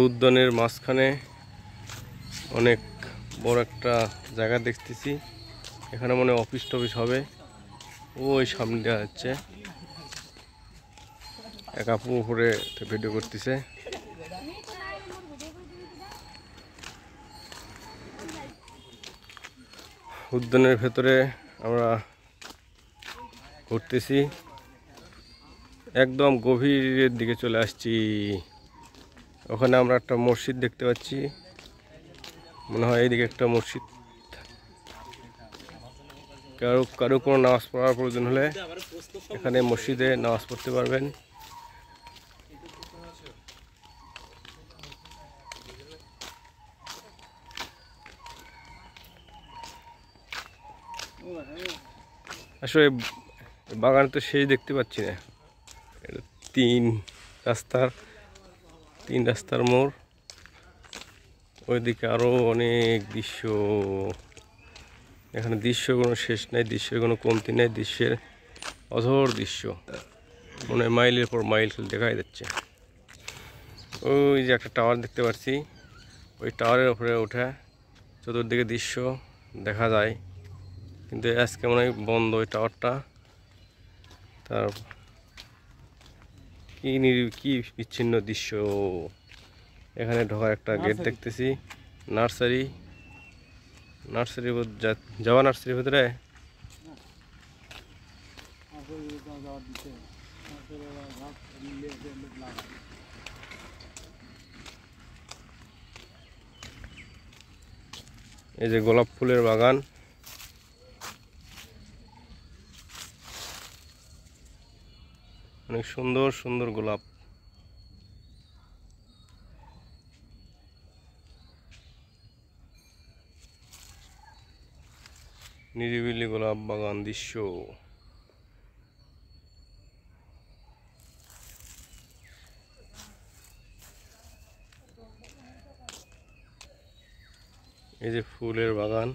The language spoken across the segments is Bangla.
উদ্যানের মাঝখানে অনেক বড় একটা জায়গা দেখতেছি। এখানে মনে অফিস টফিস হবে। ওই সামনে দেওয়া যাচ্ছে এক আপু উপরে ভিডিও করতেছে। উদ্যানের ভেতরে আমরা ঘুরতেছি, একদম গভীরের দিকে চলে আসছি। ওখানে আমরা একটা মসজিদ দেখতে পাচ্ছি, মনে হয় এইদিকে একটা মসজিদ। কারো কোনো নামাজ পড়ার প্রয়োজন হলে এখানে মসজিদে নামাজ পড়তে পারবেন। আসলে বাগানে তো শেষ দেখতে পাচ্ছি না। তিন রাস্তার মোড়, ওইদিকে আরো অনেক দৃশ্য। এখানে দৃশ্য কোনো শেষ নাই, দৃশ্যের কোনো কমতি নেই, দৃশ্যের অঝোর দৃশ্য, মনে হয় মাইলের পর মাইল দেখাই যাচ্ছে। ওই যে একটা টাওয়ার দেখতে পাচ্ছি, ওই টাওয়ারের উপরে ওঠা চতুর্দিকে দৃশ্য দেখা যায়, কিন্তু আজকে মনে হয় বন্ধ ওই টাওয়ারটা। তার কি বিচ্ছিন্ন দৃশ্য। এখানে ঢোকার একটা গেট দেখতেছি, নার্সারি যাওয়া নার্সারির ভিতরে। এই যে গোলাপ ফুলের বাগান, অনেক সুন্দর সুন্দর গোলাপ। নিরিবিলি গোলাপ বাগান দৃশ্য। এই যে ফুলের বাগান,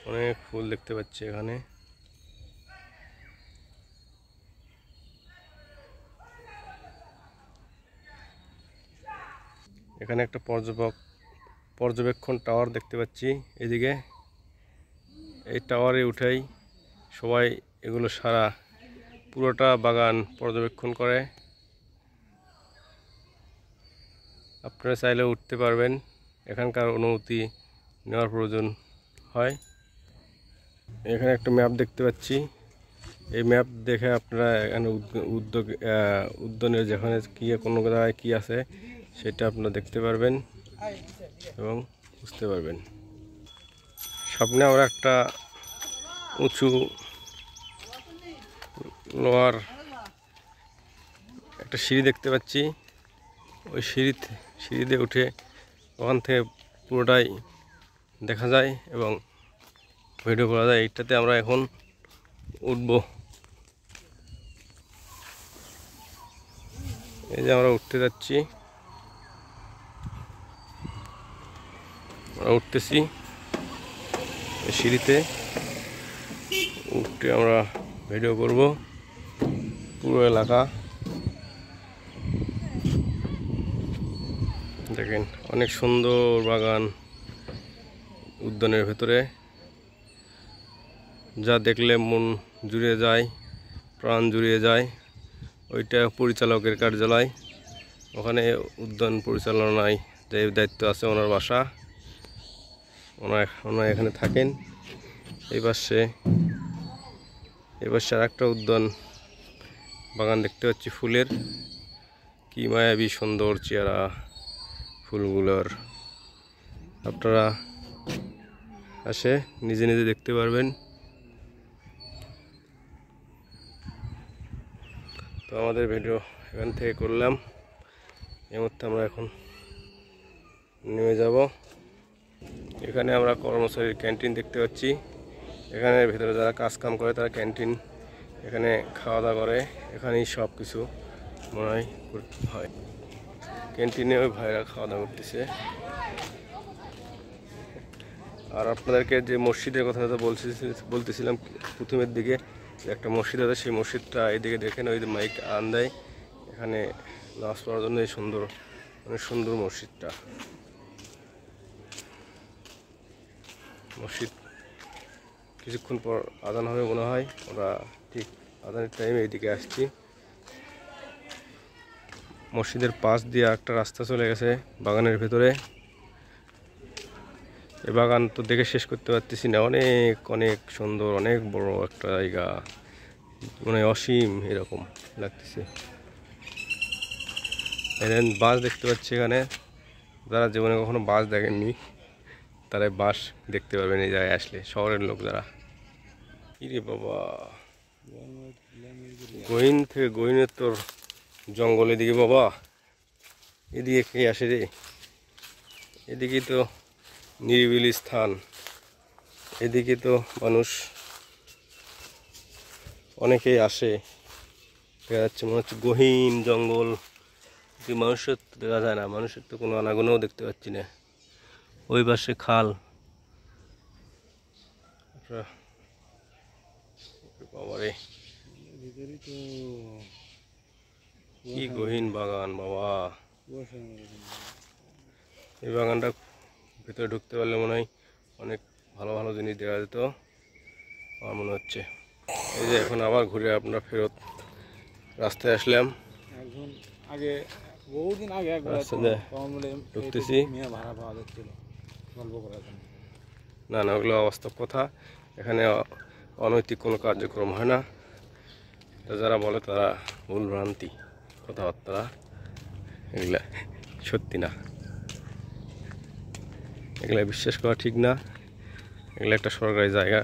অনেক ফুল দেখতে পাচ্ছি এখানে। এখানে একটা পর্যবেক্ষণ টাওয়ার দেখতে পাচ্ছি এদিকে। এই টাওয়ারে উঠেই সবাই এগুলো সারা পুরোটা বাগান পর্যবেক্ষণ করে। আপনারা চাইলে উঠতে পারবেন, এখানকার অনুমতি নেওয়ার প্রয়োজন হয়। এখানে একটা ম্যাপ দেখতে পাচ্ছি, এই ম্যাপ দেখে আপনারা এখানে উদ্যানের যেখানে কী কোনো জায়গায় কী আছে সেটা আপনারা দেখতে পারবেন এবং বুঝতে পারবেন। সামনে আমরা একটা উঁচু লোহার একটা সিঁড়ি দেখতে পাচ্ছি। ওই সিঁড়িতে উঠে ওখান থেকে পুরোটাই দেখা যায় এবং ভিডিও করা যায়। এইটাতে আমরা এখন উঠব। এই যে আমরা উঠতে যাচ্ছি, আমরা উঠতেছি সিঁড়িতে। উঠতে আমরা ভিডিও করব পুরো এলাকা। দেখেন অনেক সুন্দর বাগান উদ্যানের ভেতরে, যা দেখলে মন জুড়িয়ে যায়, প্রাণ জুড়িয়ে যায়। ওইটা পরিচালকের কার্যালয়, ওখানে উদ্যান পরিচালনায় যে দায়িত্ব আছে ওনার বাসা, ওনারা এখানে থাকেন। এই পাশে আর একটা উদ্যান বাগান দেখতে পাচ্ছি ফুলের, কি মায়াবী সুন্দর চেহারা ফুলগুলোর। আপনারা আসে নিজে নিজে দেখতে পারবেন। তো আমাদের ভিডিও এখান থেকে করলাম। এই মুহূর্তে আমরা এখন নেমে যাব। এখানে আমরা কর্মচারীর ক্যান্টিন দেখতে পাচ্ছি। এখানে ভেতরে যারা কাজ কাম করে তারা ক্যান্টিন এখানে খাওয়া দাওয়া করে, এখানেই সব কিছু মনে হয়। ক্যান্টিনে ওই ভাইরা খাওয়া দাওয়া করতেছে। আর আপনাদেরকে যে মসজিদের কথা বলতেছিলাম প্রথমের দিকে, একটা মসজিদ আছে, সেই মসজিদটা এইদিকে দেখেন, ওই মাইক আন দেয় এখানে নামাজ পড়ার জন্য। এই সুন্দর, অনেক সুন্দর মসজিদটা। মসজিদ কিছুক্ষণ পর আজান হবে মনে হয়, ওরা ঠিক আজানের টাইমে এইদিকে আসছি। মসজিদের পাশ দিয়ে একটা রাস্তা চলে গেছে বাগানের ভেতরে। এই বাগান তো দেখে শেষ করতে পারতেছি না, অনেক অনেক সুন্দর, অনেক বড় একটা জায়গা, মানে অসীম এরকম লাগতেছে। এখানে বাস দেখতে পাচ্ছি, এখানে যারা জীবনে কখনো বাস দেখেননি তারাই বাস দেখতে পারবেন এই জায়গায় আসলে, শহরের লোক যারা। ইরে বাবা, গহীন থেকে গহীনের তোর জঙ্গল এদিকে বাবা, এদিকে কে আসে রে? এদিকে তো নিরিবিলি স্থান, এদিকে তো মানুষ অনেকেই আসে। দেখা যাচ্ছে মনে হচ্ছে গহীন জঙ্গল, মানুষের তো দেখা যায় না, মানুষের তো কোনো আনাগোনাও দেখতে পাচ্ছি না। ওই পাশে খাল, বাবারে কি গহীন বাগান বাবা। এই বাগানটা ভিতরে ঢুকতে পারলে মনে হয় অনেক ভালো ভালো জিনিস দেখা যেত আমার মনে হচ্ছে। এই যে এখন আবার ঘুরে আপনারা ফেরত রাস্তায় আসলাম। আগে বহুদিন আগে ঢুকতেছি। না না, ওগুলো অবাস্তব কথা। এখানে অনৈতিক কোনো কার্যক্রম হয় না। যারা বলে তারা ভুল ভ্রান্তি কথাবার্তা, এগুলা সত্যি না, এগুলা বিশ্বাস করা ঠিক না। এগুলো একটা সরকারি জায়গা,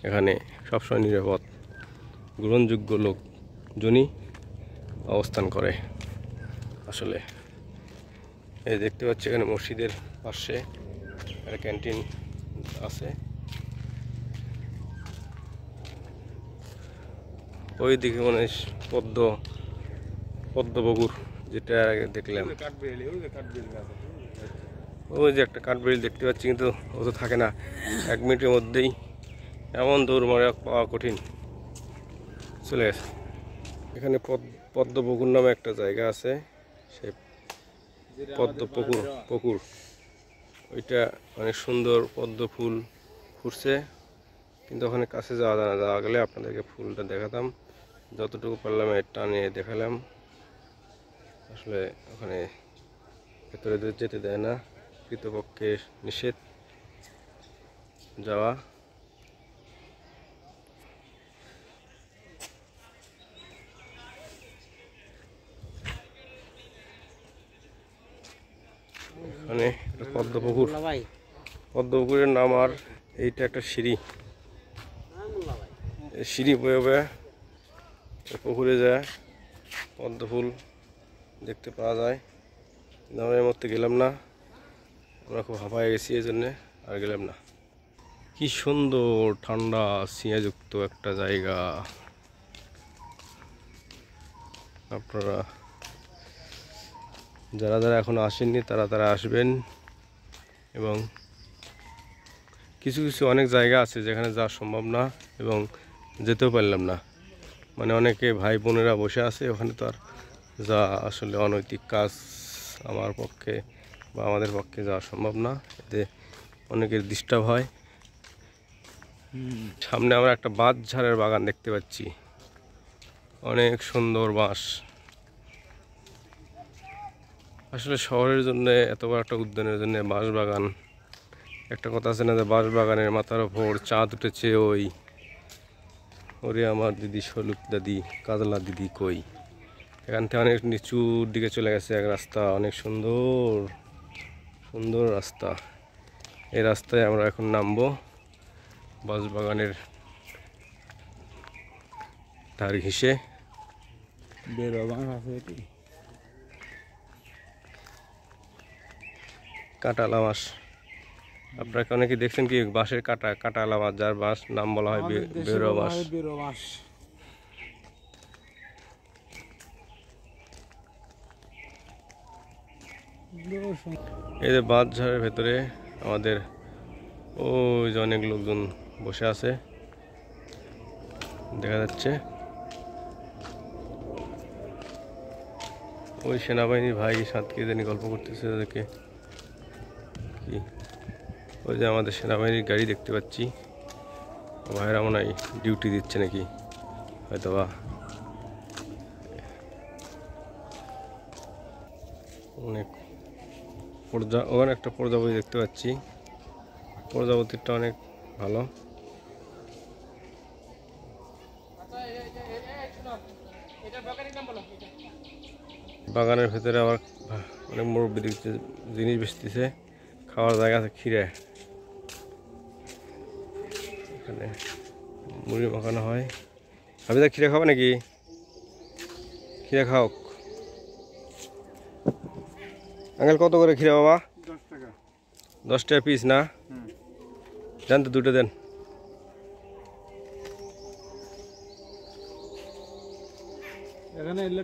এখানে সবসময় নিরাপদ গ্রহণযোগ্য লোকজনই অবস্থান করে। আসলে এই দেখতে পাচ্ছি এখানে মসজিদের পাশে একটা ক্যান্টিন আছে। ওই দিকে মানে পদ্মপুকুর যেটা আগে দেখলাম, ওই যে একটা কাঠবেড়ি দেখতে পাচ্ছি, কিন্তু ও তো থাকে না, 1 মিনিটের মধ্যেই এমন দৌড় মারে পাওয়া কঠিন, চলে গেছে। এখানে পদ্মপুকুর নামে একটা জায়গা আছে, সেই পুকুর ওইটা অনেক সুন্দর, পদ্ম ফুল ফুটছে, কিন্তু ওখানে কাছে যাওয়া যায় না। যাওয়া গেলে আপনাদেরকে ফুলটা দেখাতাম, যতটুকু পারলাম টানে দেখালাম। আসলে ওখানে ভেতরে যেতে দেয় না, কৃতপক্ষে নিষেধ যাওয়া। মানে পদ্মপুকুরের নাম। আর এইটা একটা সিঁড়ি বয়ে বয়ে পুকুরে যায়, পদ্ম ফুল দেখতে পাওয়া যায়। আমরা এর মধ্যে গেলাম না, আমরা খুব হাঁপায়ে গেছি, এই জন্যে আর গেলাম না। কি সুন্দর ঠান্ডা ছিয়াযুক্ত একটা জায়গা। আপনারা যারা যারা এখনো আসেননি তারা আসবেন। এবং কিছু কিছু অনেক জায়গা আছে যেখানে যাওয়া সম্ভব না এবং যেতেও পারলাম না, মানে অনেকে ভাই বোনেরা বসে আছে ওখানে, তো আর যা আসলে অনৈতিক কাজ আমার পক্ষে বা আমাদের পক্ষে যাওয়া সম্ভব না, এতে অনেকের ডিস্টার্ব হয়। সামনে আমরা একটা বাঁশঝাড়ের বাগান দেখতে পাচ্ছি, অনেক সুন্দর বাঁশ। আসলে শহরের জন্য এত বড় একটা উদ্যানের জন্য বাঁশ বাগান, একটা কথা আছে না যে বাঁশ বাগানের মাথার ওপর চাঁদ উঠেছে ওই, ওরে আমার দিদি শলুক দাদি কাজলা দিদি কই। এখান থেকে অনেক নিচুর দিকে চলে গেছে এক রাস্তা, অনেক সুন্দর সুন্দর রাস্তা। এই রাস্তায় আমরা এখন নামবো বাঁশ বাগানের ধার ঘেঁষে। কাঁটালা বাঁশ, আপনারা অনেকে দেখছেন কি বাঁশের কাঁটালা বাঁশ, যার বাঁশ নাম বলা হয় বেরোয়া বাঁশ। এই যে বাঁধঝাড়ের ভেতরে আমাদের ওই যে অনেক লোকজন বসে আছে দেখা যাচ্ছে। ওই সেনাবাহিনীর ভাই সাথে কে জানি গল্প করতেছে ওদেরকে কি। ওই যে আমাদের সেনাবাহিনীর গাড়ি দেখতে পাচ্ছি, ভাইয়েরা মনে হয় ডিউটি দিচ্ছে নাকি হয়তো বা। অনেক ওখানে একটা প্রজাপতি দেখতে পাচ্ছি, প্রজাপতিটা অনেক ভালো। বাগানের ভেতরে আবার অনেক মুরব্বী দেখতে জিনিস বেচতেছে, খাওয়ার জায়গা আছে, ক্ষীরে এখানে মুড়ি মাখানো হয়। আমি তো ক্ষীরে খাবো নাকি? ক্ষীরে খাও। আঙ্কেল কত করে ক্ষীরে বাবা? 10 টাকা। 10 টাকা পিস না? দেন তো দুটো দেন। এখানে এলে